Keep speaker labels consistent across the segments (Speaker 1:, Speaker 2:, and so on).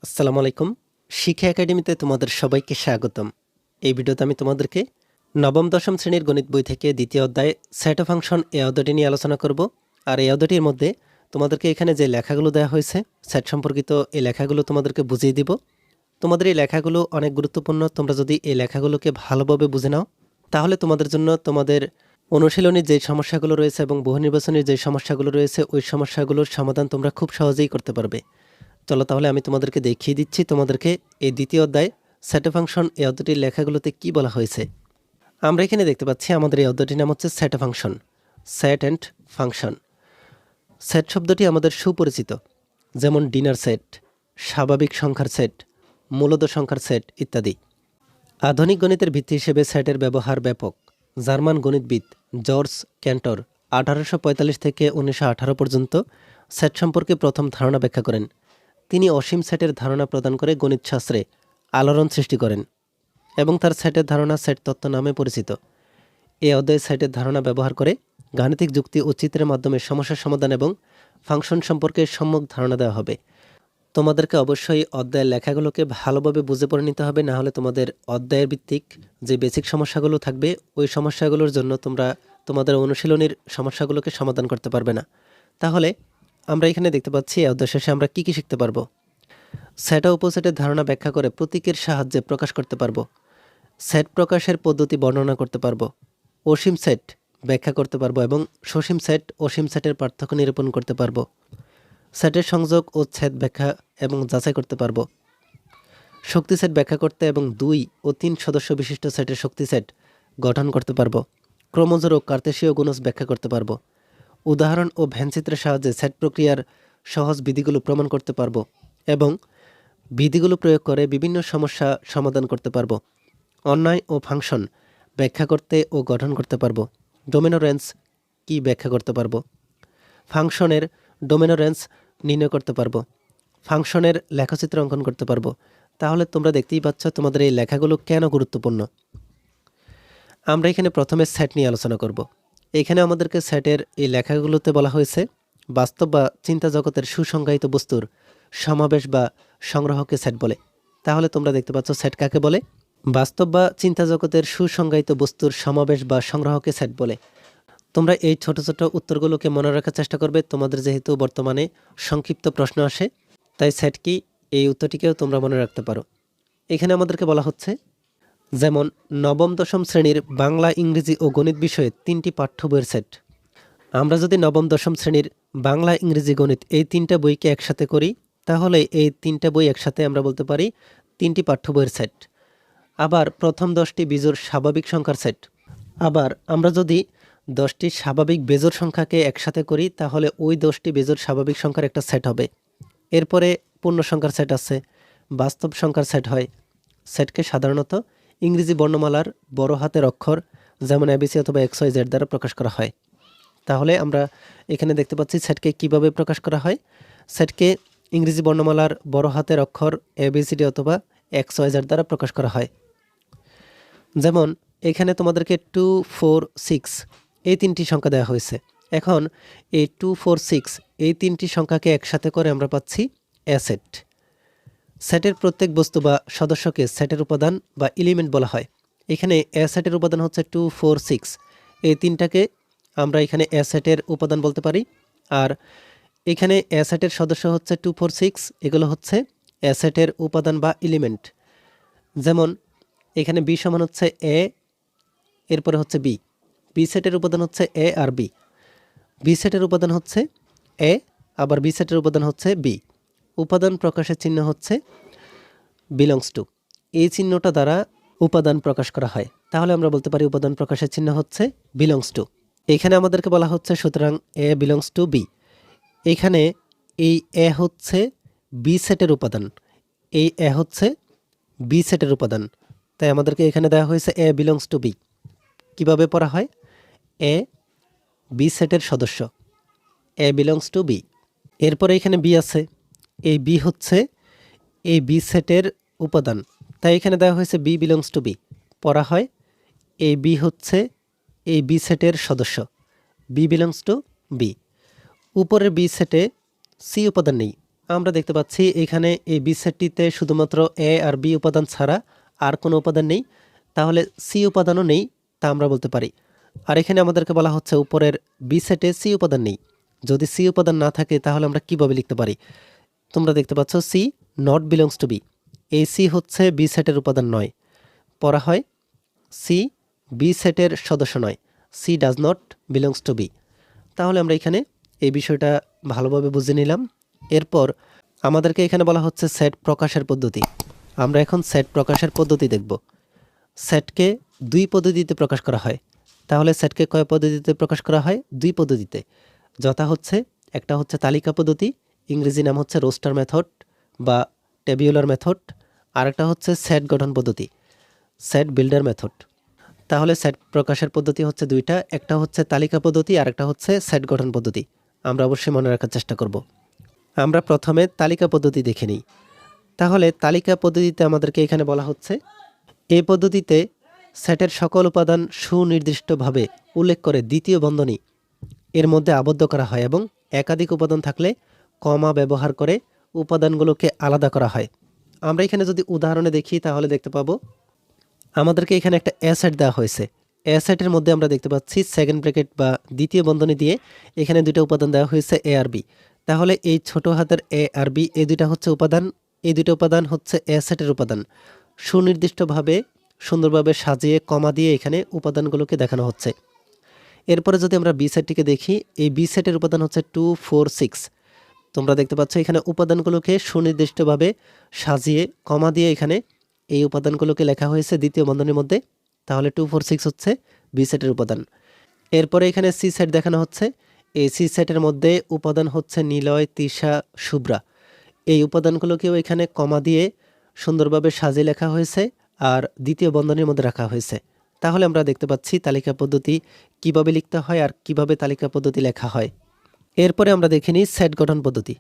Speaker 1: আসসালামু আলাইকুম। শিক্ষা একাডেমিতে তোমাদের সবাইকে স্বাগতম। এই ভিডিওতে আমি তোমাদেরকে নবম দশম শ্রেণীর গণিত বই থেকে দ্বিতীয় অধ্যায় সেট অফ ফাংশন এই অধ্যায়টি নিয়ে আলোচনা করব। আর এই অধ্যায়টির মধ্যে তোমাদেরকে এখানে যে লেখাগুলো দেওয়া হয়েছে সেট সম্পর্কিত এই লেখাগুলো তোমাদেরকে বুঝিয়ে দিব। তোমাদের এই লেখাগুলো অনেক গুরুত্বপূর্ণ। তোমরা যদি এই লেখাগুলোকে ভালোভাবে বুঝে নাও তাহলে তোমাদের জন্য তোমাদের অনুশীলনের যে সমস্যাগুলো রয়েছে এবং বহু নির্বাচনের যে সমস্যাগুলো রয়েছে ওই সমস্যাগুলোর সমাধান তোমরা খুব সহজেই করতে পারবে। চলো তাহলে আমি তোমাদেরকে দেখিয়ে দিচ্ছি তোমাদেরকে এই দ্বিতীয় অধ্যায় সেট অফ ফাংশন এই অধ্যায়টির লেখাগুলোতে কি বলা হয়েছে। আমরা এখানে দেখতে পাচ্ছি আমাদের এই অধ্যায়টির নাম হচ্ছে set of function, set and function. Set শব্দটি আমাদের সুপরিচিত, যেমন ডিনার সেট, স্বাভাবিক সংখ্যার সেট, মূলদ সংখ্যার সেট ইত্যাদি। আধুনিক গণিতের ভিত্তি হিসেবে সেটের ব্যবহার ব্যাপক। জার্মান গণিতবিদ জর্জ ক্যান্টর 1845 থেকে 1918 পর্যন্ত সেট সম্পর্কে প্রথম ধারণা ব্যাখ্যা করেন। তিনি অসীম সেটের ধারণা প্রদান করে গণিতশাস্ত্রে আলোড়ন সৃষ্টি করেন এবং তার সেটের ধারণা সেট তত্ত্ব নামে পরিচিত। এই অধ্যায়ে সেটের ধারণা ব্যবহার করে গাণিতিক যুক্তি ও চিত্রের মাধ্যমে সমস্যার সমাধান এবং ফাংশন সম্পর্কে সম্যক ধারণা দেওয়া হবে। তোমাদেরকে অবশ্যই অধ্যায়ের লেখাগুলোকে ভালোভাবে বুঝে পড়ে নিতে হবে, না হলে তোমাদের অধ্যায়ের ভিত্তিক যে বেসিক সমস্যাগুলো থাকবে ওই সমস্যাগুলোর জন্য তোমরা তোমাদের অনুশীলনীর সমস্যাগুলোকে সমাধান করতে পারবে না। তাহলে আমরা এখানে দেখতে পাচ্ছি এই অধ্যায় শেষে আমরা কি শিখতে পারবো। সেট ও উপসেটের ধারণা ব্যাখ্যা করে প্রতীকের সাহায্যে প্রকাশ করতে পারবো। সেট প্রকাশের পদ্ধতি বর্ণনা করতে পারবো। অসীম সেট ব্যাখ্যা করতে পারবো এবং সসীম সেট অসীম সেটের পার্থক্য নিরূপণ করতে পারবো। সেটের সংযোগ ও ছেদ ব্যাখ্যা এবং যাচাই করতে পারবো। শক্তি সেট ব্যাখ্যা করতে এবং 2 ও 3 সদস্য বিশিষ্ট সেটের শক্তি সেট গঠন করতে পারবো। ক্রমজোড় ও কার্তেশীয় গুণজ ব্যাখ্যা করতে পারবো। উদাহরণ ও ভ্যানচিত্রের সাহায্যে সেট প্রক্রিয়ার সহজ বিধিগুলো প্রমাণ করতে পারবো এবং বিধিগুলো প্রয়োগ করে বিভিন্ন সমস্যা সমাধান করতে পারবো। অন্যায় ও ফাংশন ব্যাখ্যা করতে ও গঠন করতে পারবো। ডোমেনো রেঞ্জ কি ব্যাখ্যা করতে পারবো। ফাংশনের ডোমেনো রেঞ্জ নির্ণয় করতে পারবো। ফাংশনের লেখচিত্র অঙ্কন করতে পারবো। তাহলে তোমরা দেখতেই পাচ্ছ তোমাদের এই লেখাগুলো কেন গুরুত্বপূর্ণ। আমরা এখানে প্রথমে সেট নিয়ে আলোচনা করব। এখানে আমাদেরকে সেটের এই লেখাগুলোতে বলা হয়েছে বাস্তব বা চিন্তা জগতের সুসংজ্ঞায়িত বস্তুর সমাবেশ বা সংগ্রহকে সেট বলে। তাহলে তোমরা দেখতে পাচ্ছ সেট কাকে বলে। বাস্তব বা চিন্তা জগতের সুসংজ্ঞায়িত বস্তুর সমাবেশ বা সংগ্রহকে সেট বলে। তোমরা এই ছোট ছোট উত্তরগুলোকে মনে রাখার চেষ্টা করবে। তোমাদের যেহেতু বর্তমানে সংক্ষিপ্ত প্রশ্ন আসে, তাই সেট কি এই উত্তরটিকেও তোমরা মনে রাখতে পারো। এখানে আমাদেরকে বলা হচ্ছে যেমন নবম দশম শ্রেণীর বাংলা, ইংরেজি ও গণিত বিষয়ে 3টি পাঠ্য বইয়ের সেট। আমরা যদি নবম দশম শ্রেণীর বাংলা, ইংরেজি, গণিত এই 3টা বইকে একসাথে করি তাহলে এই 3টা বই একসাথে আমরা বলতে পারি 3টি পাঠ্য বইয়ের সেট। আবার প্রথম 10টি বিজোড় স্বাভাবিক সংখ্যার সেট। আবার আমরা যদি 10টি স্বাভাবিক বেজোড় সংখ্যাকে একসাথে করি তাহলে ওই 10টি বেজোড় স্বাভাবিক সংখ্যার একটা সেট হবে। এরপরে পূর্ণ সংখ্যার সেট আছে, বাস্তব সংখ্যার সেট হয়। সেটকে সাধারণত ইংরেজি বর্ণমালার বড় হাতের অক্ষর যেমন এবিসি অথবা XYZ দ্বারা প্রকাশ করা হয়। তাহলে আমরা এখানে দেখতে পাচ্ছি সেটকে কিভাবে প্রকাশ করা হয়। সেটকে ইংরেজি বর্ণমালার বড় হাতের অক্ষর ABCD অথবা XYZ দ্বারা প্রকাশ করা হয়। যেমন এখানে তোমাদেরকে 2, 4, 6 এই 3টি সংখ্যা দেওয়া হয়েছে। এখন এই 2, 4, 6 এই 3টি সংখ্যাকে একসাথে করে আমরা পাচ্ছি এ সেট। সেটের প্রত্যেক বস্তু বা সদস্যকে সেটের উপাদান বা এলিমেন্ট বলা হয়। এখানে এ সেটের উপাদান হচ্ছে 2, 4, 6 এই 3টাকে আমরা এখানে এ সেটের উপাদান বলতে পারি। আর এখানে এ সেটের সদস্য হচ্ছে 2, 4, 6 এগুলো হচ্ছে এ সেটের উপাদান বা এলিমেন্ট। যেমন এখানে বি সমান হচ্ছে এ, এরপরে হচ্ছে বি। বি সেটের উপাদান হচ্ছে এ আর বি। বি সেটের উপাদান হচ্ছে এ, আবার বি সেটের উপাদান হচ্ছে বি। উপাদান প্রকাশের চিহ্ন হচ্ছে বিলংস টু। এই চিহ্নটা দ্বারা উপাদান প্রকাশ করা হয়। তাহলে আমরা বলতে পারি উপাদান প্রকাশের চিহ্ন হচ্ছে বিলংস টু। এখানে আমাদেরকে বলা হচ্ছে সুতরাং এ বিলংস টু বি। এখানে এই এ হচ্ছে বি সেটের উপাদান, এই এ হচ্ছে বি সেটের উপাদান। তাই আমাদেরকে এখানে দেওয়া হয়েছে এ বিলংস টু বি। কীভাবে পড়া হয়? এ বি সেটের সদস্য, এ বিলংস টু বি। এরপরে এখানে বি আছে, এই বি হচ্ছে এই বি সেটের উপাদান, তাই এখানে দেওয়া হয়েছে বি বিলংস টু বি। পড়া হয় এই বি হচ্ছে এই বি সেটের সদস্য, বি বিলংস টু বি। উপরের বি সেটে সি উপাদান নেই, আমরা দেখতে পাচ্ছি এখানে এই বি সেটটিতে শুধুমাত্র এ আর বি উপাদান ছাড়া আর কোনো উপাদান নেই, তাহলে সি উপাদানও নেই তা আমরা বলতে পারি। আর এখানে আমাদেরকে বলা হচ্ছে উপরের বি সেটে সি উপাদান নেই। যদি সি উপাদান না থাকে তাহলে আমরা কিভাবে লিখতে পারি? তোমরা দেখতে পাচ্ছ C not belongs to B. এই সি হচ্ছে বি সেটের উপাদান নয়। পড়া হয় সি বি সেটের সদস্য নয়, C does not belongs to B. তাহলে আমরা এখানে এই বিষয়টা ভালোভাবে বুঝে নিলাম। এরপর আমাদেরকে এখানে বলা হচ্ছে সেট প্রকাশের পদ্ধতি। আমরা এখন সেট প্রকাশের পদ্ধতি দেখব। সেটকে দুই পদ্ধতিতে প্রকাশ করা হয়। তাহলে সেটকে কয় পদ্ধতিতে প্রকাশ করা হয়? দুই পদ্ধতিতে। যথা হচ্ছে একটা হচ্ছে তালিকা পদ্ধতি, ইংরেজি নাম হচ্ছে রোস্টার মেথড বা টেবিউলার মেথড, আর একটা হচ্ছে সেট গঠন পদ্ধতি, সেট বিল্ডার মেথড। তাহলে সেট প্রকাশের পদ্ধতি হচ্ছে দুইটা, একটা হচ্ছে তালিকা পদ্ধতি আর একটা হচ্ছে সেট গঠন পদ্ধতি। আমরা অবশ্যই মনে রাখার চেষ্টা করব। আমরা প্রথমে তালিকা পদ্ধতি দেখে নিই। তাহলে তালিকা পদ্ধতিতে আমাদেরকে এখানে বলা হচ্ছে এই পদ্ধতিতে সেটের সকল উপাদান সুনির্দিষ্টভাবে উল্লেখ করে দ্বিতীয় বন্ধনী এর মধ্যে আবদ্ধ করা হয় এবং একাধিক উপাদান থাকলে কমা ব্যবহার করে উপাদানগুলোকে আলাদা করা হয়। আমরা এখানে যদি উদাহরণে দেখি তাহলে দেখতে পাবো আমাদেরকে এখানে একটা অ্যাসেট দেওয়া হয়েছে। অ্যাসেটের মধ্যে আমরা দেখতে পাচ্ছি সেকেন্ড ব্র্যাকেট বা দ্বিতীয় বন্ধনী দিয়ে এখানে দুটো উপাদান দেওয়া হয়েছে এ আর বি। তাহলে এই ছোট হাতের এ আর বি এই দুইটা হচ্ছে উপাদান, এই দুটো উপাদান হচ্ছে অ্যাসেটের উপাদান। সুনির্দিষ্টভাবে সুন্দরভাবে সাজিয়ে কমা দিয়ে এখানে উপাদানগুলোকে দেখানো হচ্ছে। এরপরে যদি আমরা বি সেটটিকে দেখি, এই বি সেটের উপাদান হচ্ছে 2 4 6। তোমরা দেখতে পাচ্ছ এখানে উপাদানগুলোকে সুনির্দিষ্টভাবে সাজিয়ে কমা দিয়ে এখানে এই উপাদানগুলোকে লেখা হয়েছে দ্বিতীয় বন্ধনীর মধ্যে। তাহলে 2 4 6 হচ্ছে বি সেটের উপাদান। এরপরে এখানে সি সেট দেখানো হচ্ছে। এই সি সেটের মধ্যে উপাদান হচ্ছে নিলয়, তিশা, শুভ্রা। এই উপাদানগুলোকেও এখানে কমা দিয়ে সুন্দরভাবে সাজিয়ে লেখা হয়েছে আর দ্বিতীয় বন্ধনীর মধ্যে রাখা হয়েছে। তাহলে আমরা দেখতে পাচ্ছি তালিকা পদ্ধতি কিভাবে লিখতে হয় আর কিভাবে তালিকা পদ্ধতি লেখা হয়। এরপরে আমরা দেখে নিই সেট গঠন পদ্ধতি।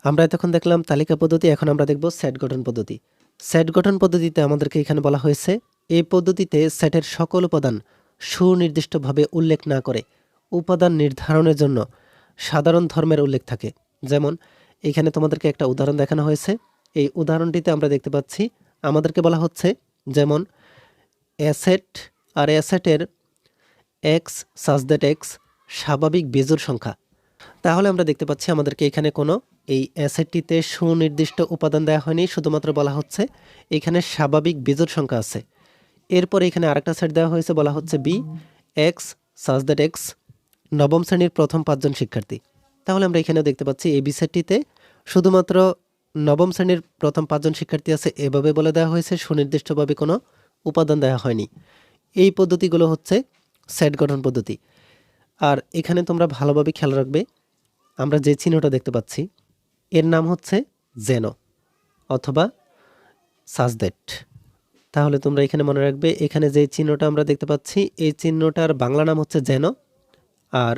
Speaker 1: আমরা এতক্ষণ দেখলাম তালিকা পদ্ধতি, এখন আমরা দেখব সেট গঠন পদ্ধতি। সেট গঠন পদ্ধতিতে আমাদেরকে এখানে বলা হয়েছে এই পদ্ধতিতে সেটের সকল উপাদান সুনির্দিষ্টভাবে উল্লেখ না করে উপাদান নির্ধারণের জন্য সাধারণ ধর্মের উল্লেখ থাকে। যেমন এখানে তোমাদেরকে একটা উদাহরণ দেখানো হয়েছে। এই উদাহরণটিতে আমরা দেখতে পাচ্ছি আমাদেরকে বলা হচ্ছে যেমন অ্যাসেট আর অ্যাসেটের এক্স সাজ দ্যাট এক্স স্বাভাবিক বেজোড় সংখ্যা। তাহলে আমরা দেখতে পাচ্ছি আমাদেরকে এখানে কোনো এই অ্যাসেটটিতে সুনির্দিষ্ট উপাদান দেওয়া হয়নি, শুধুমাত্র বলা হচ্ছে এখানে স্বাভাবিক বেজোড় সংখ্যা আছে। এরপরে এখানে আরেকটা সেট দেওয়া হয়েছে, বলা হচ্ছে B X such that X নবম শ্রেণীর প্রথম 5 জন শিক্ষার্থী। তাহলে আমরা এখানে দেখতে পাচ্ছি এই বি সেটটিতে শুধুমাত্র নবম শ্রেণীর প্রথম 5 জন শিক্ষার্থী আছে, এভাবে বলে দেওয়া হয়েছে, সুনির্দিষ্টভাবে কোনো উপাদান দেওয়া হয়নি। এই পদ্ধতিগুলো হচ্ছে সেট গঠন পদ্ধতি। আর এখানে তোমরা ভালোভাবে খেয়াল রাখবে, আমরা যে চিহ্নটা দেখতে পাচ্ছি এর নাম হচ্ছে জেনো অথবা সাজ দ্যাট। তাহলে তোমরা এখানে মনে রাখবে এখানে যে চিহ্নটা আমরা দেখতে পাচ্ছি এই চিহ্নটার বাংলা নাম হচ্ছে জেনো আর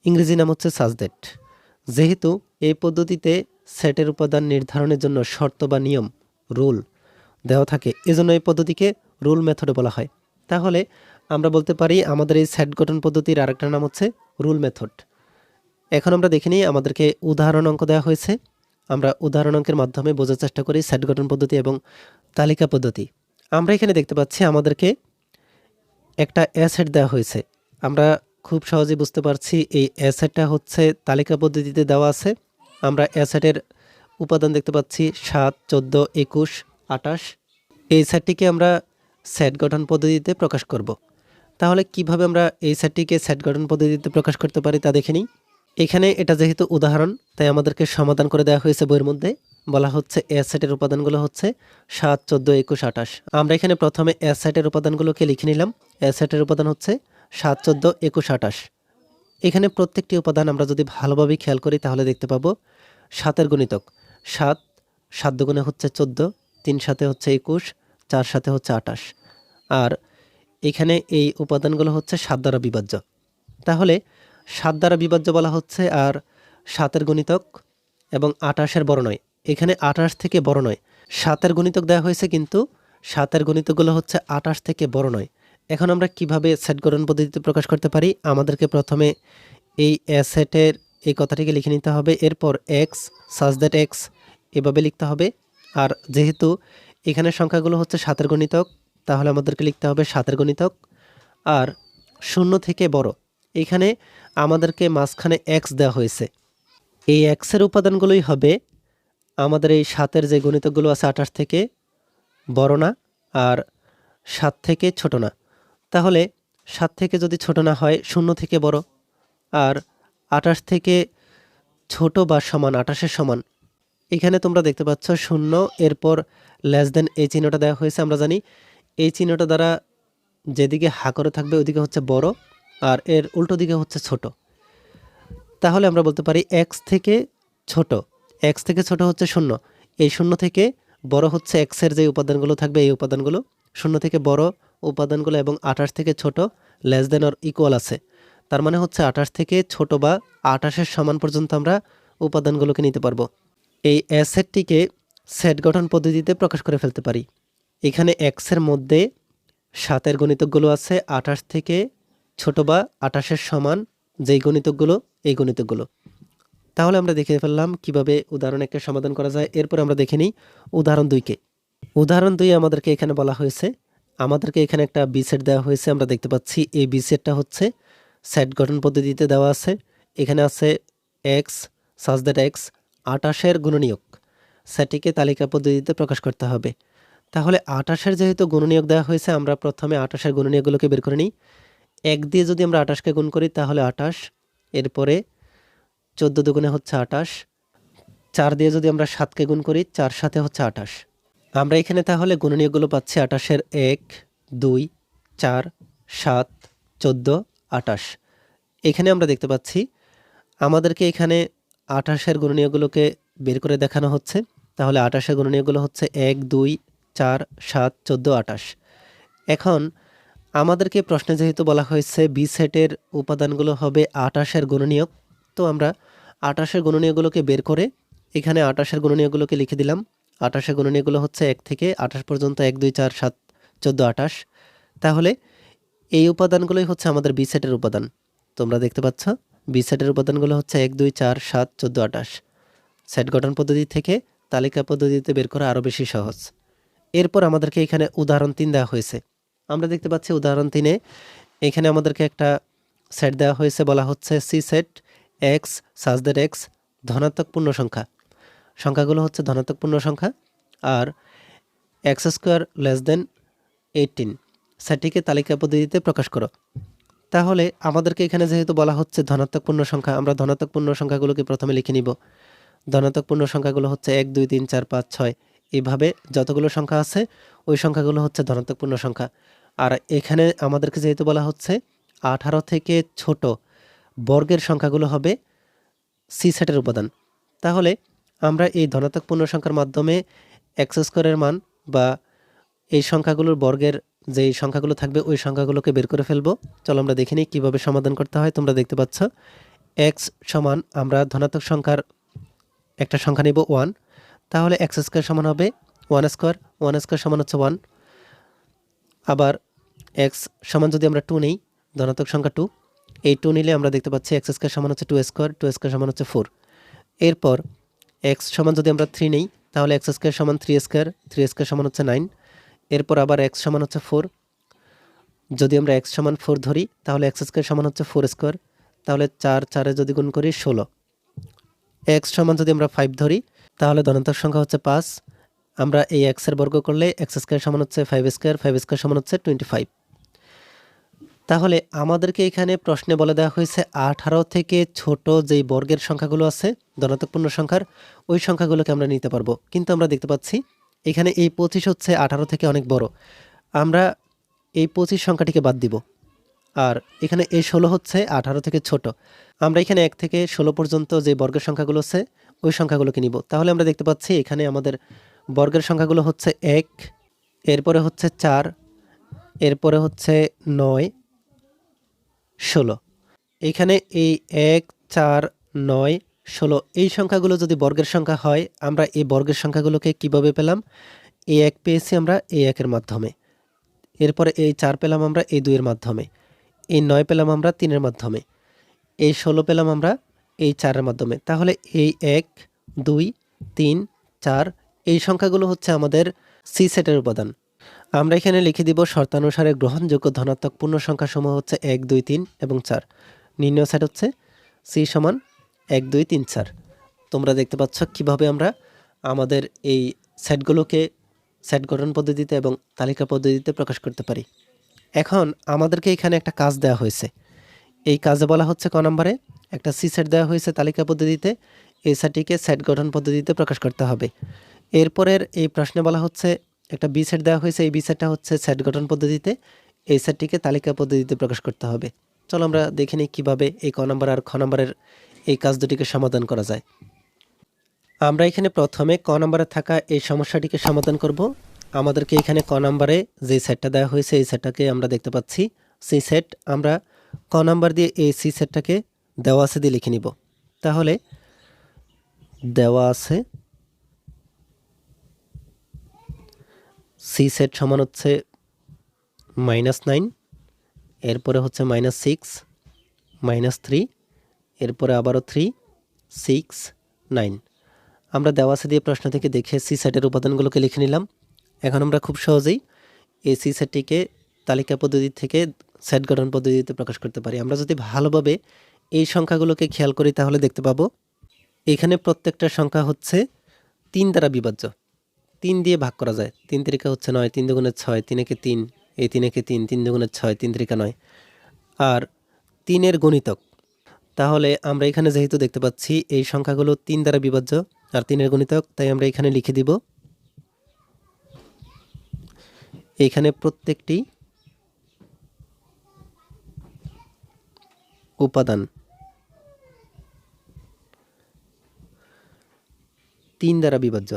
Speaker 1: ইংরেজি নাম হচ্ছে সাজ দ্যাট। যেহেতু এই পদ্ধতিতে সেটের উপাদান নির্ধারণের জন্য শর্ত বা নিয়ম রুল দেওয়া থাকে, এজন্য এই পদ্ধতিকে রুল মেথডে বলা হয়। তাহলে আমরা বলতে পারি আমাদের এই সেট গঠন পদ্ধতির আরেকটা নাম হচ্ছে রুল মেথড। এখন আমরা দেখে নিই, আমাদেরকে উদাহরণ অঙ্ক দেওয়া হয়েছে। আমরা উদাহরণ অঙ্কের মাধ্যমে বোঝার চেষ্টা করি সেট গঠন পদ্ধতি এবং তালিকা পদ্ধতি। আমরা এখানে দেখতে পাচ্ছি আমাদেরকে একটা অ্যাসেট দেওয়া হয়েছে। আমরা খুব সহজেই বুঝতে পারছি এই অ্যাসেটটা হচ্ছে তালিকা পদ্ধতিতে দেওয়া আছে। আমরা অ্যাসেটের উপাদান দেখতে পাচ্ছি 7 14 21 28। এই সেটটিকে আমরা সেট গঠন পদ্ধতিতে প্রকাশ করব। তাহলে কিভাবে আমরা এই সেটটিকে সেট গঠন পদ্ধতিতে প্রকাশ করতে পারি তা দেখে নিই। এখানে এটা যেহেতু উদাহরণ তাই আমাদেরকে সমাধান করে দেওয়া হয়েছে বইয়ের মধ্যে। বলা হচ্ছে অ্যাসেটের উপাদানগুলো হচ্ছে 7 14 21 28। আমরা এখানে প্রথমে অ্যাসেটের উপাদানগুলোকে লিখে নিলাম। অ্যাসেটের উপাদান হচ্ছে 7 14 21 28। এখানে প্রত্যেকটি উপাদান আমরা যদি ভালোভাবে খেয়াল করি তাহলে দেখতে পাবো 7-এর গুণিতক 7, 7 দুগুণে হচ্ছে 14, 3 সাথে হচ্ছে 21, 4 সাথে হচ্ছে 28। আর এখানে এই উপাদানগুলো হচ্ছে 7 দ্বারা বিভাজ্য। তাহলে 7 দ্বারা বিভাজ্য বলা হচ্ছে আর 7-এর গুণিতক এবং 28-এর বড় নয়। এখানে 28 থেকে বড় নয়। 7-এর গুণিতক দেওয়া হয়েছে কিন্তু 7-এর গুণিতকগুলো হচ্ছে 28 থেকে বড় নয়। এখন আমরা কিভাবে সেট গঠন পদ্ধতিতে প্রকাশ করতে পারি? আমাদেরকে প্রথমে এই অ্যাসেটের এই কথাটিকে লিখে নিতে হবে। এরপর এক্স সাজ দ্যাট এক্স এভাবে লিখতে হবে। আর যেহেতু এখানে সংখ্যাগুলো হচ্ছে 7-এর গণিতক, তাহলে আমাদেরকে লিখতে হবে 7-এর গণিতক। আর 0 থেকে বড়, এখানে আমাদেরকে মাঝখানে এক্স দেওয়া হয়েছে। এই এক্সের উপাদানগুলোই হবে আমাদের এই 7-এর যে গণিতকগুলো আছে 28 থেকে বড় না আর 7 থেকে ছোট না। তাহলে 7 থেকে যদি ছোট না হয় 0 থেকে বড়, আর 28 থেকে ছোট বা সমান 28-এর সমান। এখানে তোমরা দেখতে পাচ্ছ 0 এরপর লেস দেন এই চিহ্নটা দেওয়া হয়েছে। আমরা জানি এই চিহ্নটা দ্বারা যেদিকে হা করে থাকবে ওইদিকে হচ্ছে বড় আর এর উল্টো দিকে হচ্ছে ছোট। তাহলে আমরা বলতে পারি এক্স থেকে ছোট, এক্স থেকে ছোট হচ্ছে 0, এই 0 থেকে বড় হচ্ছে এক্সের যে উপাদানগুলো থাকবে এই উপাদানগুলো, 0 থেকে বড় উপাদানগুলো এবং 28 থেকে ছোট লেস দেন অর ইকুয়াল আছে। তার মানে হচ্ছে 28 থেকে ছোট বা 28-এর সমান পর্যন্ত আমরা উপাদানগুলোকে নিতে পারবো। এই অ্যাসেটটিকে সেট গঠন পদ্ধতিতে প্রকাশ করে ফেলতে পারি। এখানে এক্সের মধ্যে 7-এর গণিতকগুলো আছে 28 থেকে ছোট বা 28-এর সমান যেই গণিতকগুলো, এই গণিতকগুলো। তাহলে আমরা দেখে ফেললাম কিভাবে উদাহরণ 1-কে সমাধান করা যায়। এরপর আমরা দেখে নিই উদাহরণ 2-কে। উদাহরণ 2 আমাদেরকে এখানে বলা হয়েছে, আমাদেরকে এখানে একটা বি সেট দেওয়া হয়েছে। আমরা দেখতে পাচ্ছি এই বি সেটটা হচ্ছে সেট গঠন পদ্ধতিতে দেওয়া আছে। এখানে আছে এক্স সাজ দ্যাট এক্স 28-এর গুণনীয়ক, সেটিকে তালিকা পদ্ধতিতে প্রকাশ করতে হবে। তাহলে 28-এর যেহেতু গুণনীয়ক দেওয়া হয়েছে, আমরা প্রথমে 28-এর গুণনীয়কগুলোকে বের করে নিই। 1 দিয়ে যদি আমরা 28-কে গুণ করি তাহলে 28, এরপরে 14 দুগুণে হচ্ছে 28, 4 দিয়ে যদি আমরা 7-কে গুণ করি 4 সাথে হচ্ছে 28। আমরা এখানে তাহলে গুণনীয়কগুলো পাচ্ছি 28-এর 1, 2, 4, 7, 14, 28। এখানে আমরা দেখতে পাচ্ছি আমাদেরকে এখানে 28-এর গুণনীয়কগুলোকে বের করে দেখানো হচ্ছে। তাহলে 28-এর গুণনীয়কগুলো হচ্ছে 1, 2, 4, 7, 14, 28। এখন আমাদেরকে প্রশ্নে যেহেতু বলা হয়েছে বি সেটের উপাদানগুলো হবে 28-এর গুণনীয়ক, তো আমরা 28-এর গুণনীয়কগুলোকে বের করে এখানে 28-এর গুণনীয়কগুলোকে লিখে দিলাম। 28-এর গুণনীয়কগুলো হচ্ছে 1 থেকে 28 পর্যন্ত, 1, 2, 4, 7, 14, 28। তাহলে এই উপাদানগুলোই হচ্ছে আমাদের বি সেটের উপাদান। তোমরা দেখতে পাচ্ছ বি সেটের উপাদানগুলো হচ্ছে 1, 2, 4, 7, 14, 28। সেট গঠন পদ্ধতি থেকে তালিকা পদ্ধতিতে বের করা আরও বেশি সহজ। এরপর আমাদেরকে এখানে উদাহরণ 3 দেওয়া হয়েছে। আমরা দেখতে পাচ্ছি উদাহরণ 3-এ এখানে আমাদেরকে একটা সেট দেওয়া হয়েছে, বলা হচ্ছে C set X such that X ধনাত্মক পূর্ণ সংখ্যা। সংখ্যাগুলো হচ্ছে ধনাত্মক পূর্ণ সংখ্যা আর এক্স স্কোয়ার লেস দেন 18, সেটিকে তালিকা পদ্ধতিতে প্রকাশ করো। তাহলে আমাদেরকে এখানে যেহেতু বলা হচ্ছে ধনাত্মক পূর্ণ সংখ্যা, আমরা ধনাত্মক পূর্ণ সংখ্যাগুলোকে প্রথমে লিখে নিব। ধনাত্মক পূর্ণ সংখ্যাগুলো হচ্ছে 1, 2, 3, 4, 5, 6, এইভাবে যতগুলো সংখ্যা আছে ওই সংখ্যাগুলো হচ্ছে ধনাত্মক পূর্ণ সংখ্যা। আর এখানে আমাদেরকে যেহেতু বলা হচ্ছে 18 থেকে ছোট বর্গের সংখ্যাগুলো হবে সি সেটের উপাদান। তাহলে আমরা এই ধনাত্মক পূর্ণ সংখ্যার মাধ্যমে এক্স স্কোয়ারের মান বা এই সংখ্যাগুলোর বর্গের যেই সংখ্যাগুলো থাকবে ওই সংখ্যাগুলোকে বের করে ফেলবো। চলো আমরা দেখে নিই কীভাবে সমাধান করতে হয়। তোমরা দেখতে পাচ্ছ এক্স সমান, আমরা ধনাত্মক সংখ্যার একটা সংখ্যা নিব 1, তাহলে এক্স স্কোয়ার সমান হবে 1 স্কোয়ার, 1 স্কোয়ার সমান হচ্ছে 1। আবার এক্স সমান যদি আমরা 2 নেই, ধনাত্মক সংখ্যা 2, এই 2 নিলে আমরা দেখতে পাচ্ছি এক্স স্কোয়ার সমান হচ্ছে 2 স্কোয়ার, 2 স্কোয়ার সমান হচ্ছে 4। এরপর এক্স সমান যদি আমরা 3 নেই তাহলে এক্স স্কোয়ার সমান 3 স্কোয়ার, 3 স্কোয়ার সমান হচ্ছে 9। এরপর আবার এক্স সমান হচ্ছে 4, যদি আমরা এক্স সমান 4 ধরি তাহলে এক্স স্কোয়ার সমান হচ্ছে 4 স্কোয়ার, তাহলে 4 4-এ যদি গুণ করি 16। এক্স সমান যদি আমরা 5 ধরি তাহলে ধনাত্মক সংখ্যা হচ্ছে 5, আমরা এই এক্সের বর্গ করলে এক্স স্কোয়ার সমান হচ্ছে 5 স্কোয়ার, 5 স্কোয়ার সমান হচ্ছে 25। তাহলে আমাদেরকে এখানে প্রশ্নে বলে দেওয়া হয়েছে 18 থেকে ছোট যেই বর্গের সংখ্যাগুলো আছে ধনাত্মক পূর্ণ সংখ্যার, ওই সংখ্যাগুলোকে আমরা নিতে পারবো। কিন্তু আমরা দেখতে পাচ্ছি এখানে এই 25 হচ্ছে 18 থেকে অনেক বড়, আমরা এই 25 সংখ্যাটিকে বাদ দিব। আর এখানে এই 16 হচ্ছে 18 থেকে ছোট, আমরা এখানে 1 থেকে 16 পর্যন্ত যে বর্গের সংখ্যাগুলো আছে ওই সংখ্যাগুলোকে নিব। তাহলে আমরা দেখতে পাচ্ছি এখানে আমাদের বর্গের সংখ্যাগুলো হচ্ছে 1, এরপরে হচ্ছে 4, এরপরে হচ্ছে 9, 16। এখানে এই 1, 4, 9, 16 এই সংখ্যাগুলো যদি বর্গের সংখ্যা হয়, আমরা এই বর্গের সংখ্যাগুলোকে কিভাবে পেলাম? এই 1 পেয়েছি আমরা এই 1-এর মাধ্যমে, এরপরে এই 4 পেলাম আমরা এই 2-এর মাধ্যমে, এই 9 পেলাম আমরা 3-এর মাধ্যমে, এই 16 পেলাম আমরা এই 4-এর মাধ্যমে। তাহলে এই 1, 2, 3, 4 এই সংখ্যাগুলো হচ্ছে আমাদের সি সেটের উপাদান। আমরা এখানে লিখে দিব শর্তানুসারে গ্রহণযোগ্য ধনাত্মক পূর্ণ সংখ্যাসমূহ হচ্ছে 1, 2, 3 এবং 4। নির্ণয় সেট হচ্ছে সি সমান 1, 2, 3, 4। তোমরা দেখতে পাচ্ছ কিভাবে আমরা আমাদের এই সেটগুলোকে সেট গঠন পদ্ধতিতে এবং তালিকা পদ্ধতিতে প্রকাশ করতে পারি। এখন আমাদেরকে এখানে একটা কাজ দেওয়া হয়েছে। এই কাজে বলা হচ্ছে ক নম্বরে একটা সি সেট দেওয়া হয়েছে তালিকা পদ্ধতিতে, এই সেটটিকে সেট গঠন পদ্ধতিতে প্রকাশ করতে হবে। এরপরের এই প্রশ্নে বলা হচ্ছে একটা বি সেট দেওয়া হয়েছে, এই বি সেটটা হচ্ছে সেট গঠন পদ্ধতিতে, এই সেটটিকে তালিকা পদ্ধতিতে প্রকাশ করতে হবে। চলো আমরা দেখে নিই কীভাবে এই ক নম্বর আর খ নম্বরের এই কাজ দুটিকে সমাধান করা যায়। আমরা এখানে প্রথমে ক নম্বরে থাকা এই সমস্যাটিকে সমাধান করব। আমাদেরকে এখানে ক নম্বরে যে সেটটা দেওয়া হয়েছে এই সেটটাকে আমরা দেখতে পাচ্ছি সি সেট। আমরা ক নাম্বার দিয়ে এই সি সেটটাকে দেওয়া আছে দিয়ে লিখে নিব। তাহলে দেওয়া আছে সি সেট সমান হচ্ছে -9, এরপরে হচ্ছে -6, -3, এরপরে আবারও 3, 6, 9। আমরা দেওয়া আছে দিয়ে প্রশ্ন থেকে দেখে সি সেটের উপাদানগুলোকে লিখে নিলাম। এখন আমরা খুব সহজেই এই সি সেটটিকে তালিকা পদ্ধতি থেকে সেট গঠন পদ্ধতিতে প্রকাশ করতে পারি। আমরা যদি ভালোভাবে এই সংখ্যাগুলোকে খেয়াল করি তাহলে দেখতে পাবো এখানে প্রত্যেকটা সংখ্যা হচ্ছে 3 দ্বারা বিভাজ্য। 3 দিয়ে ভাগ করা যায়। 3 তিরিকা হচ্ছে 9, 3 দুগুণে 6, 3 একে 3, এই 3 একে 3, 3 দুগুণে 6, 3 তিরিকা 9। আর 3-এর গুণিতক, তাহলে আমরা এখানে যেহেতু দেখতে পাচ্ছি এই সংখ্যাগুলো 3 দ্বারা বিভাজ্য আর 3-এর গুণিতক, তাই আমরা এখানে লিখে দিব এখানে প্রত্যেকটি উপাদান 3 দ্বারা বিভাজ্য।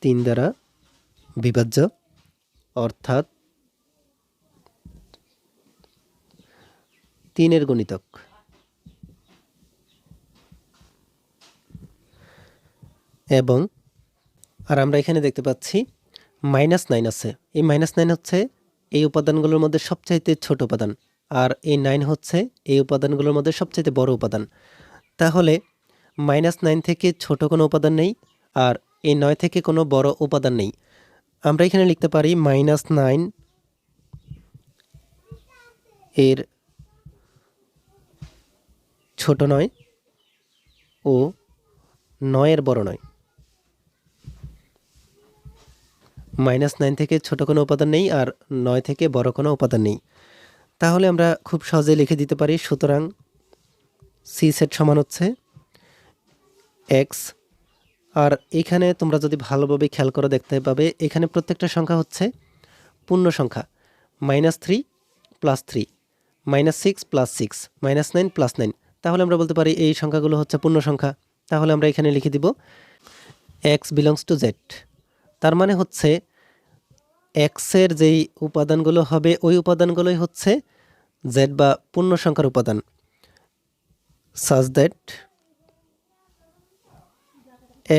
Speaker 1: 3 দ্বারা বিভাজ্য অর্থাৎ 3-এর গুণিতক। এবং আর আমরা এখানে দেখতে পাচ্ছি -9 আছে। এই -9 হচ্ছে এই উপাদানগুলোর মধ্যে সবচাইতে ছোট উপাদান, আর এই 9 হচ্ছে এই উপাদানগুলোর মধ্যে সবচাইতে বড় উপাদান। তাহলে -9 থেকে ছোট কোনো উপাদান নেই আর এই 9 থেকে কোনো বড় উপাদান নেই। আমরা এখানে লিখতে পারি -9 এর ছোট নয় ও 9 এর বড় নয়। -9 থেকে ছোট কোনো উপাদান নেই আর 9 থেকে বড় কোনো উপাদান নেই। তাহলে আমরা খুব সহজে লিখে দিতে পারি, সুতরাং সি সেট সমান হচ্ছে x। আর এখানে তোমরা যদি ভালোভাবে খেয়াল করে দেখতে পাবে এখানে প্রত্যেকটা সংখ্যা হচ্ছে পূর্ণ সংখ্যা। -3 + 3, -6 + 6, -9 + 9। তাহলে আমরা বলতে পারি এই সংখ্যাগুলো হচ্ছে পূর্ণ সংখ্যা। তাহলে আমরা এখানে লিখে দিব x belongs to z। তার মানে হচ্ছে এক্সের যেই উপাদানগুলো হবে ওই উপাদানগুলোই হচ্ছে জেড বা পূর্ণ সংখ্যার উপাদান, such that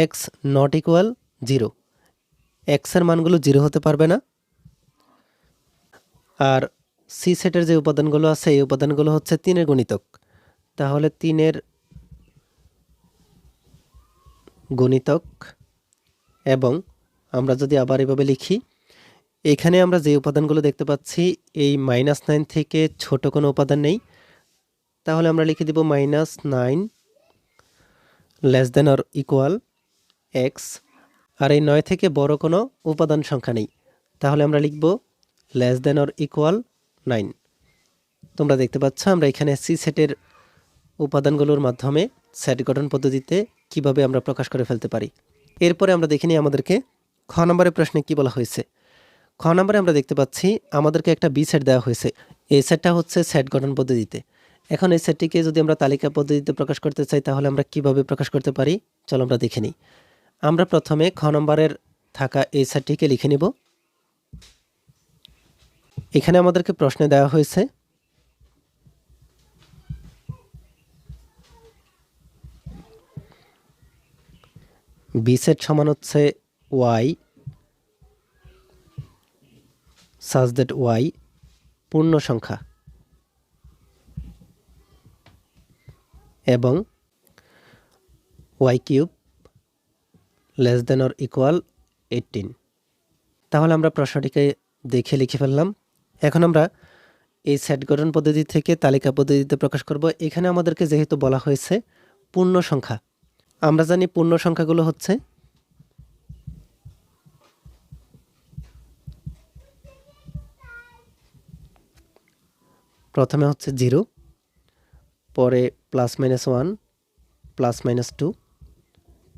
Speaker 1: x not equal 0। এক্সের মানগুলো 0 হতে পারবে না। আর সি সেটের যে উপাদানগুলো আছে এই উপাদানগুলো হচ্ছে 3-এর গুণিতক। তাহলে 3-এর গুণিতক। এবং আমরা যদি আবার এভাবে লিখি, এখানে আমরা যে উপাদানগুলো দেখতে পাচ্ছি এই -9 থেকে ছোট কোনো উপাদান নেই। তাহলে আমরা লিখে দিব -9 less than or equal x। আর এই 9 থেকে বড় কোনো উপাদান সংখ্যা নেই। তাহলে আমরা লিখব less than or equal 9। তোমরা দেখতে পাচ্ছ আমরা এখানে সি সেটের উপাদানগুলোর মাধ্যমে সেট গঠন পদ্ধতিতে কিভাবে আমরা প্রকাশ করে ফেলতে পারি। এরপরে আমরা দেখে নিই আমাদেরকে খ নম্বরের প্রশ্নে কি বলা হয়েছে। খ নম্বরে আমরা দেখতে পাচ্ছি আমাদেরকে একটা বি সেট দেওয়া হয়েছে। এই সেটটা হচ্ছে সেট গঠন পদ্ধতিতে। এখন এই সেটটিকে যদি আমরা তালিকা পদ্ধতিতে প্রকাশ করতে চাই তাহলে আমরা কিভাবে প্রকাশ করতে পারি, চলো আমরা দেখে নিই। আমরা প্রথমে খ নম্বরের থাকা এই সেটটিকে লিখে নিব। এখানে আমাদেরকে প্রশ্নে দেওয়া হয়েছে বি সেট সমান হচ্ছে y such that y পূর্ণ সংখ্যা। এবং Y cube less than or equal 18। তাহলে আমরা প্রশ্নটিকে দেখে লিখে ফেললাম। এখন আমরা এই সেট গঠন পদ্ধতি থেকে তালিকা পদ্ধতিতে প্রকাশ করব। এখানে আমাদেরকে যেহেতু বলা হয়েছে পূর্ণ সংখ্যা, আমরা জানি পূর্ণ সংখ্যাগুলো হচ্ছে প্রথমে হচ্ছে 0, পরে +-1, +-2,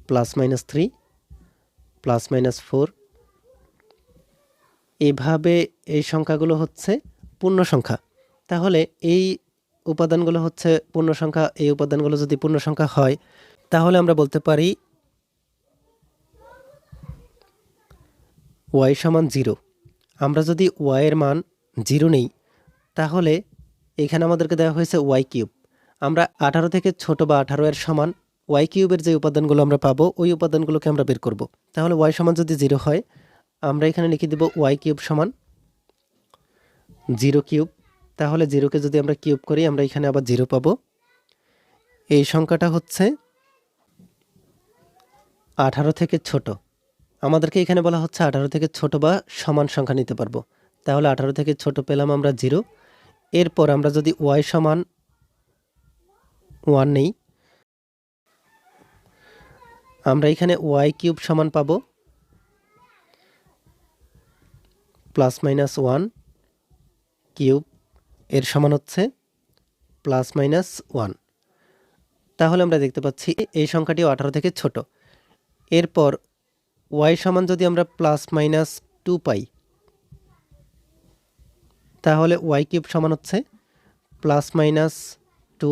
Speaker 1: +-3, +-4। এভাবে এই সংখ্যাগুলো হচ্ছে পূর্ণ সংখ্যা। তাহলে এই উপাদানগুলো হচ্ছে পূর্ণ সংখ্যা। এই উপাদানগুলো যদি পূর্ণ সংখ্যা হয় তাহলে আমরা বলতে পারি y সমান 0। আমরা যদি y এর মান 0 নেই তাহলে এখানে আমাদেরকে দেওয়া হয়েছে y কিউব। আমরা 18 থেকে ছোট বা 18 এর সমান y কিউবের যে উপাদানগুলো আমরা পাবো ওই উপাদানগুলোকে আমরা বের করব। তাহলে y সমান যদি 0 হয় আমরা এখানে লিখে দেব y কিউব সমান 0 কিউব। তাহলে 0কে যদি আমরা কিউব করি আমরা এখানে আবার 0 পাবো। এই সংখ্যাটা হচ্ছে 18 থেকে ছোট। আমাদেরকে এখানে বলা হচ্ছে 18 থেকে ছোট বা সমান সংখ্যা নিতে পারবো। তাহলে 18 থেকে ছোট পেলাম আমরা 0। এরপর আমরা যদি y সমান 1 নেই আমরা এখানে y কিউব সমান পাবো +-1 কিউব এর সমান হচ্ছে +-1। তাহলে আমরা দেখতে পাচ্ছি এই সংখ্যাটিও 18 থেকে ছোট। এরপর y সমান যদি আমরা +-2 পাই তাহলে y কিউব সমান হচ্ছে +-2।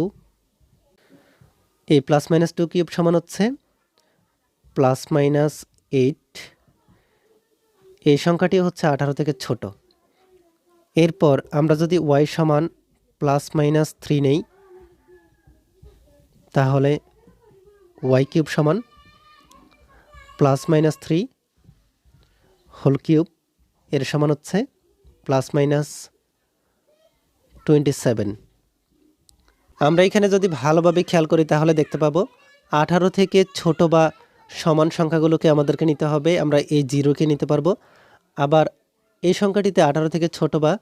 Speaker 1: এই +-2 কিউব সমান হচ্ছে +-8। এই সংখ্যাটি হচ্ছে 18 থেকে ছোট। এরপর আমরা যদি y সমান +-3 নেই তাহলে y কিউব সমান +-3 হোল কিউব এর সমান হচ্ছে +-27। আমরা এখানে যদি ভালোভাবে খেয়াল করি তাহলে দেখতে পাবো 18 থেকে ছোট বা সমান সংখ্যাগুলোকে আমাদেরকে নিতে হবে। আমরা এই 0কে নিতে পারবো। আবার এই সংখ্যাটিতে 18 থেকে ছোট বা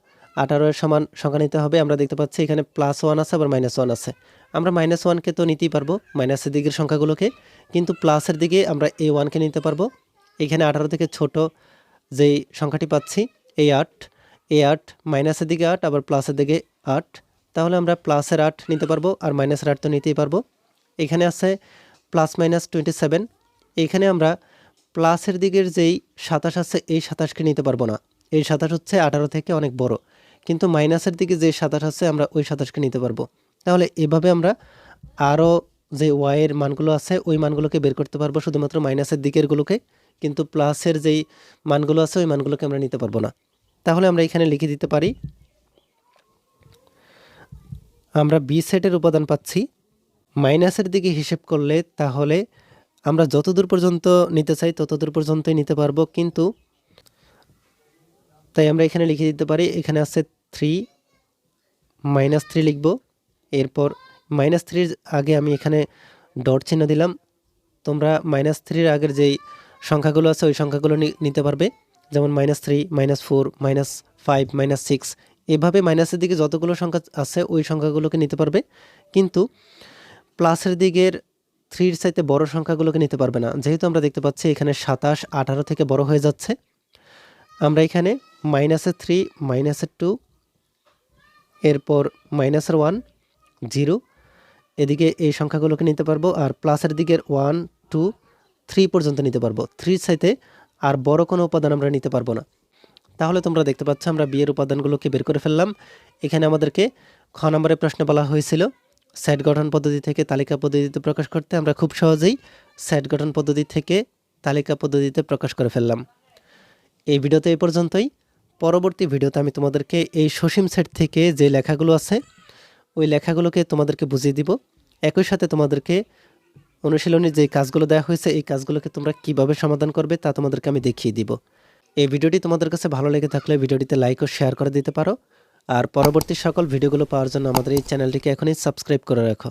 Speaker 1: 18 এর সমান সংখ্যা নিতে হবে। আমরা দেখতে পাচ্ছি এখানে +1 আছে আবার -1 আছে। আমরা -1কে তো নিতেই পারবো মাইনাসের দিকের সংখ্যাগুলোকে, কিন্তু প্লাসের দিকে আমরা এই 1কে নিতে পারবো। এখানে 18 থেকে ছোট যেই সংখ্যাটি পাচ্ছি এই 8, এই 8 মাইনাসের দিকে 8 আবার প্লাসের দিকে 8। তাহলে আমরা প্লাসের 8 নিতে পারবো আর মাইনাসের 8 তো নিতেই পারবো। এখানে আছে +-27। এখানে আমরা প্লাসের দিকের যেই 27 আছে এই 27কে নিতে পারবো না। এই 27 হচ্ছে 18 থেকে অনেক বড়, কিন্তু মাইনাসের দিকে যে 27 আছে আমরা ওই 27কে নিতে পারবো। তাহলে এভাবে আমরা আরও যে y এর মানগুলো আছে ওই মানগুলোকে বের করতে পারবো শুধুমাত্র মাইনাসের দিকের গুলোকে, কিন্তু প্লাসের যেই মানগুলো আছে ওই মানগুলোকে আমরা নিতে পারবো না। তাহলে আমরা এখানে লিখে দিতে পারি আমরা বি সেটের উপাদান পাচ্ছি মাইনাসের দিকে হিসেব করলে, তাহলে আমরা যতদূর পর্যন্ত নিতে চাই ততদূর পর্যন্তই নিতে পারবো, কিন্তু তাই আমরা এখানে লিখে দিতে পারি এখানে আছে 3 -3 লিখব। এরপর -3 আগে আমি এখানে ডট চিহ্ন দিলাম। তোমরা -3 আগের যেই সংখ্যাগুলো আছে ওই সংখ্যাগুলো নিতে পারবে, যেমন -3, -4, -5, -6। এভাবে মাইনাসের দিকে যতগুলো সংখ্যা আছে ওই সংখ্যাগুলোকে নিতে পারবে, কিন্তু প্লাসের দিকের 3-র চাইতে বড় সংখ্যাগুলোকে নিতে পারবে না। যেহেতু আমরা দেখতে পাচ্ছি এখানে 27 18 থেকে বড় হয়ে যাচ্ছে, আমরা এখানে -3, -2, এরপর -1, 0 এদিকে এই সংখ্যাগুলোকে নিতে পারবো, আর প্লাসের দিকের 1 2 3 পর্যন্ত নিতে পারবো। 3 চাইতে আর বড় কোনো উপাদান আমরা নিতে পারবো না। তাহলে তোমরা দেখতে পাচ্ছ আমরা বিয়ের উপাদানগুলোকে বের করে ফেললাম। এখানে আমাদেরকে খ নম্বরের প্রশ্নে বলা হয়েছিল সেট গঠন পদ্ধতি থেকে তালিকা পদ্ধতিতে প্রকাশ করতে। আমরা খুব সহজেই সেট গঠন পদ্ধতি থেকে তালিকা পদ্ধতিতে প্রকাশ করে ফেললাম। এই ভিডিওতে এই পর্যন্তই। পরবর্তী ভিডিওতে আমি তোমাদেরকে এই সসীম সেট থেকে যে লেখাগুলো আছে ওই লেখাগুলোকে তোমাদেরকে বুঝিয়ে দিব। একই সাথে তোমাদেরকে অনুশীলনের যে কাজগুলো দেওয়া হয়েছে এই কাজগুলোকে তোমরা কিভাবে সমাধান করবে তা তোমাদেরকে আমি দেখিয়ে দিব। এই ভিডিওটি তোমাদের কাছে ভালো লেগে থাকলে ভিডিওটিতে লাইক ও শেয়ার করে দিতে পারো। আর পরবর্তী সকল ভিডিওগুলো পাওয়ার জন্য আমাদের এই চ্যানেলটিকে এখনই সাবস্ক্রাইব করে রাখো।